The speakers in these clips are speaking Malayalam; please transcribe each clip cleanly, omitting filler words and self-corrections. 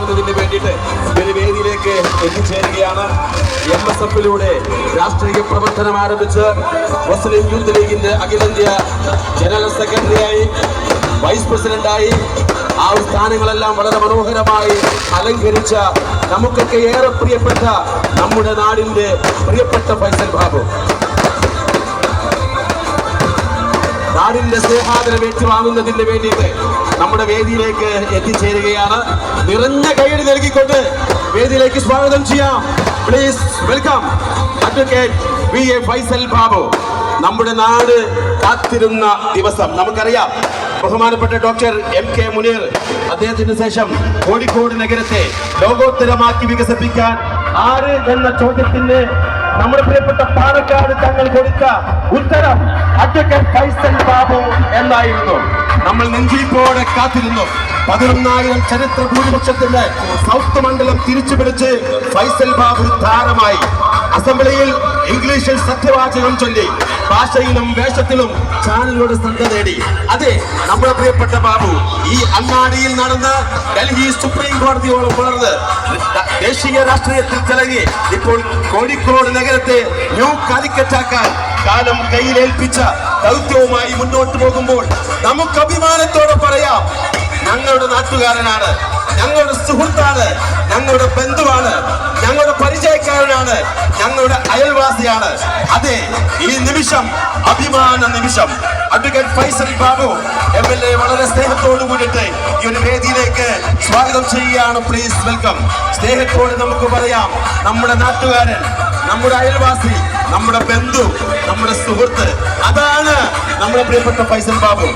ഏറ്റുവാങ്ങുന്നതിന് വേണ്ടിയിട്ട് ഒരു വേദിയിലേക്ക് എത്തിച്ചേരുകയാണ്. MSF-ലൂടെ രാഷ്ട്രീയ പ്രവർത്തനം ആരംഭിച്ച് മുസ്ലിം യൂത്ത് ലീഗിന്റെ അഖിലേന്ത്യാ ജനറൽ സെക്രട്ടറിയായി, വൈസ് പ്രസിഡന്റായി, ആ സ്ഥാനങ്ങളെല്ലാം വളരെ മനോഹരമായി അലങ്കരിച്ച നമുക്കൊക്കെ ഏറെ പ്രിയപ്പെട്ട നമ്മുടെ നാടിന്റെ പ്രിയപ്പെട്ട ഫൈസൽ ബാബു നാടിന്റെ സ്നേഹാദരം ഏറ്റുവാങ്ങുന്നതിന് വേണ്ടിയിട്ട് നമ്മുടെ വേദിയിലേക്ക് എത്തിച്ചേരുകയാണ്. നിറഞ്ഞ കൈയ്യടി നൽകിക്കൊണ്ട് വേദിയിലേക്ക് സ്വാഗതം ചെയ്യാം. Please welcome advocate VA Faisal Babu. നമ്മുടെ നാട് കാത്തിരുന്ന ദിവസം നമുക്കറിയാം. ബഹുമാനപ്പെട്ട ഡോക്ടർ MK മുനീർ അദ്ദേഹത്തിന് ശേഷം കോഴിക്കോട് നഗരത്തെ ലോകോത്തരമാക്കി വികസിപ്പിക്കാൻ ആര് എന്ന ചോദ്യത്തിന് നമ്മുടെ പ്രിയപ്പെട്ട പാലക്കാട് തങ്ങൾ കൊടുത്ത ഉത്തരം അഡ്വക്കേറ്റ് ഫൈസൽ ബാബു എന്നായിരുന്നു. നമ്മൾ നെഞ്ചിപ്പോടെ കാത്തിരുന്നു. 11,000 ചരിത്ര ഭൂരിപക്ഷത്തിന്റെ സൗത്ത് മണ്ഡലം തിരിച്ചുപിടിച്ച് ഫൈസൽ ബാബു താരമായി. അസംബ്ലിയിൽ ഇംഗ്ലീഷിൽ സത്യവാചകം ചൊല്ലി, ഭാഷയിലും വേഷത്തിലും ചാനലുകളുടെ ശ്രദ്ധ നേടി. അതെ, നമ്മുടെ പ്രിയപ്പെട്ട ബാബു ഈ അങ്ങാടിയിൽ നടന്ന് ഡൽഹി സുപ്രീം കോടതിയോളം വളർന്ന് ദേശീയ രാഷ്ട്രീയത്തിൽ തിളങ്ങി ഇപ്പോൾ കോഴിക്കോട് നഗരത്തെ ന്യൂ കാലിക്കറ്റാക്കാൻ കാലം കയ്യിലേൽപ്പിച്ച ദൗത്യവുമായി മുന്നോട്ട് പോകുമ്പോൾ നമുക്ക് അഭിമാനത്തോടെ പറയാം, ഞങ്ങളുടെ നാട്ടുകാരനാണ്, ഞങ്ങളുടെ സുഹൃത്താണ്, ഞങ്ങളുടെ ബന്ധുവാണ്, ഞങ്ങളുടെ പരിചയക്കാരനാണ്, ഞങ്ങളുടെ അയൽവാസിയാണ്. അതെ, ഈ നിമിഷം അഭിമാന നിമിഷം. അഡ്വക്കേറ്റ് ഫൈസൽ ബാബു MLA വളരെ സ്നേഹത്തോടു കൂടിയിട്ട് ഈ ഒരു വേദിയിലേക്ക് സ്വാഗതം ചെയ്യുകയാണ്. Please welcome. സ്നേഹത്തോടെ നമുക്ക് പറയാം, നമ്മുടെ നാട്ടുകാരൻ, നമ്മുടെ അയൽവാസി, നമ്മുടെ ബന്ധു, നമ്മുടെ സുഹൃത്ത്, അതാണ് നമ്മുടെ പ്രിയപ്പെട്ട ഫൈസൽ ബാബു.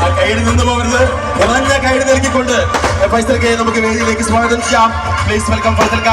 ആ കൈയ്യടി നിന്ന് പോകരുത്. നിറഞ്ഞ കൈയ്യടി നൽകിക്കൊണ്ട് ഫൈസൽക്ക് നമുക്ക് വേദിയിലേക്ക് സ്വാഗതം ചെയ്യാം. പ്ലീസ് വെൽക്കം ഫൈസൽക്ക.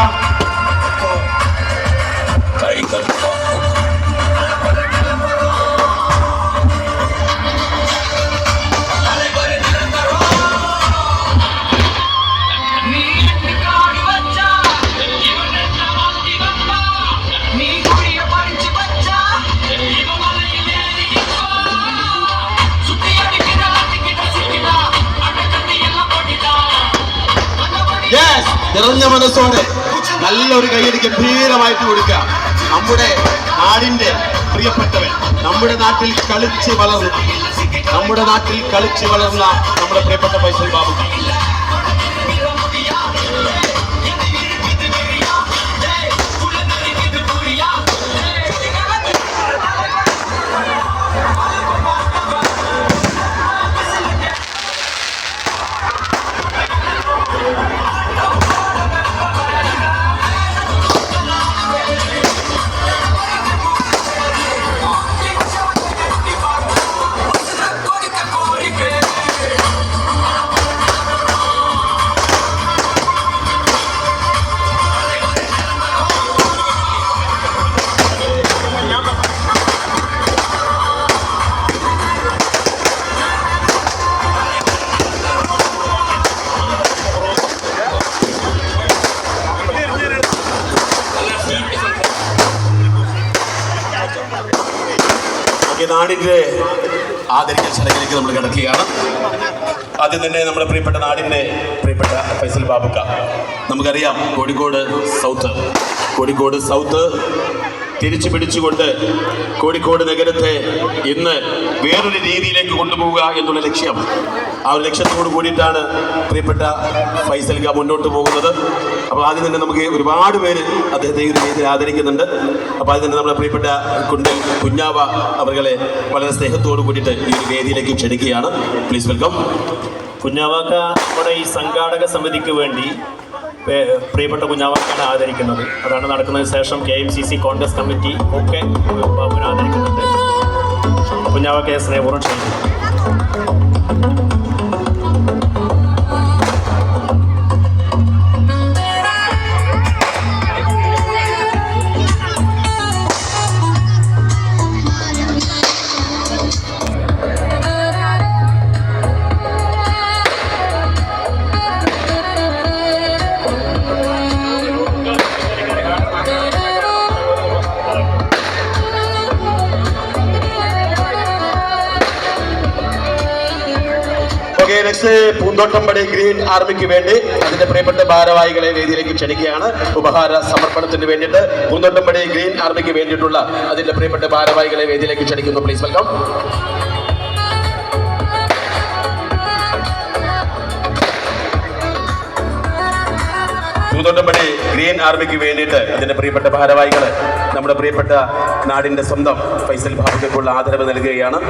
നിറഞ്ഞ മനസ്സോടെ നല്ലൊരു കൈയ്യടി ഗംഭീരമായിട്ട് കൊടുക്കുക. നമ്മുടെ നാടിന്റെ പ്രിയപ്പെട്ടവൻ, നമ്മുടെ നാട്ടിൽ കളിച്ച് വളർന്ന നമ്മുടെ പ്രിയപ്പെട്ട ഫൈസൽ ബാബു. നാടിന്റെ ആദരിക്കൽ ചടങ്ങിലേക്ക് നമ്മൾ കിടക്കുകയാണ്. ആദ്യം തന്നെ നമ്മുടെ പ്രിയപ്പെട്ട നാടിന്റെ പ്രിയപ്പെട്ട ഫൈസൽ ബാബുക്ക. നമുക്കറിയാം, കോഴിക്കോട് സൗത്ത് തിരിച്ചു പിടിച്ചുകൊണ്ട് കോഴിക്കോട് നഗരത്തെ ഇന്ന് വേറൊരു രീതിയിലേക്ക് കൊണ്ടുപോവുക എന്നുള്ള ലക്ഷ്യം, ആ ഒരു ലക്ഷ്യത്തോട് കൂടിയിട്ടാണ് പ്രിയപ്പെട്ട ഫൈസൽക്ക മുന്നോട്ട് പോകുന്നത്. അപ്പോൾ ആദ്യം തന്നെ നമുക്ക് ഒരുപാട് പേര് അദ്ദേഹത്തെ ഈ ഒരു രീതിയിൽ ആദരിക്കുന്നുണ്ട്. അപ്പോൾ ആദ്യം തന്നെ നമ്മുടെ പ്രിയപ്പെട്ട കുഞ്ഞാവ അവരെ വളരെ സ്നേഹത്തോട് കൂടിയിട്ട് ഈ ഒരു വേദിയിലേക്ക് ക്ഷണിക്കുകയാണ്. Please welcome. കുഞ്ഞാവാക്ക നമ്മുടെ ഈ സംഘാടക സമിതിക്ക് വേണ്ടി പ്രിയപ്പെട്ട കുഞ്ഞാവാക്കാണ് ആദരിക്കുന്നത്. അതാണ് നടക്കുന്നതിന് ശേഷം KMCC കോൺഗ്രസ് കമ്മിറ്റി ഒക്കെ ബാബുവിനെ ആദരിക്കുന്നുണ്ട്. കുഞ്ഞാവാക്കയെ സ്നേഹപൂർവ്വം ക്ഷണിക്കുന്നു. നെക്സ്റ്റ് പൂന്തോട്ടംപടി ഗ്രീൻ ആർമിക്ക് വേണ്ടി അതിന്റെ പ്രിയപ്പെട്ട ഭാരവാഹികളെ വേദിയിലേക്ക് ക്ഷണിക്കുകയാണ്. ഉപഹാര സമർപ്പണത്തിന് വേണ്ടിയിട്ട് പൂന്തോട്ടംപടി ഗ്രീൻ ആർമിക്ക് വേണ്ടിയിട്ടുള്ള അതിന്റെ പ്രിയപ്പെട്ട ഭാരവാഹികളെ വേദിയിലേക്ക് ക്ഷണിക്കുന്നു. Please welcome. പൂന്തോട്ടംപടി ഗ്രീൻ ആർമിക്ക് വേണ്ടിയിട്ട് അതിന്റെ പ്രിയപ്പെട്ട ഭാരവാഹികൾ നമ്മുടെ പ്രിയപ്പെട്ട നാടിന്റെ സ്വന്തം ഫൈസൽ ബാബുക്കുള്ള ആദരവ് നൽകുകയാണ്.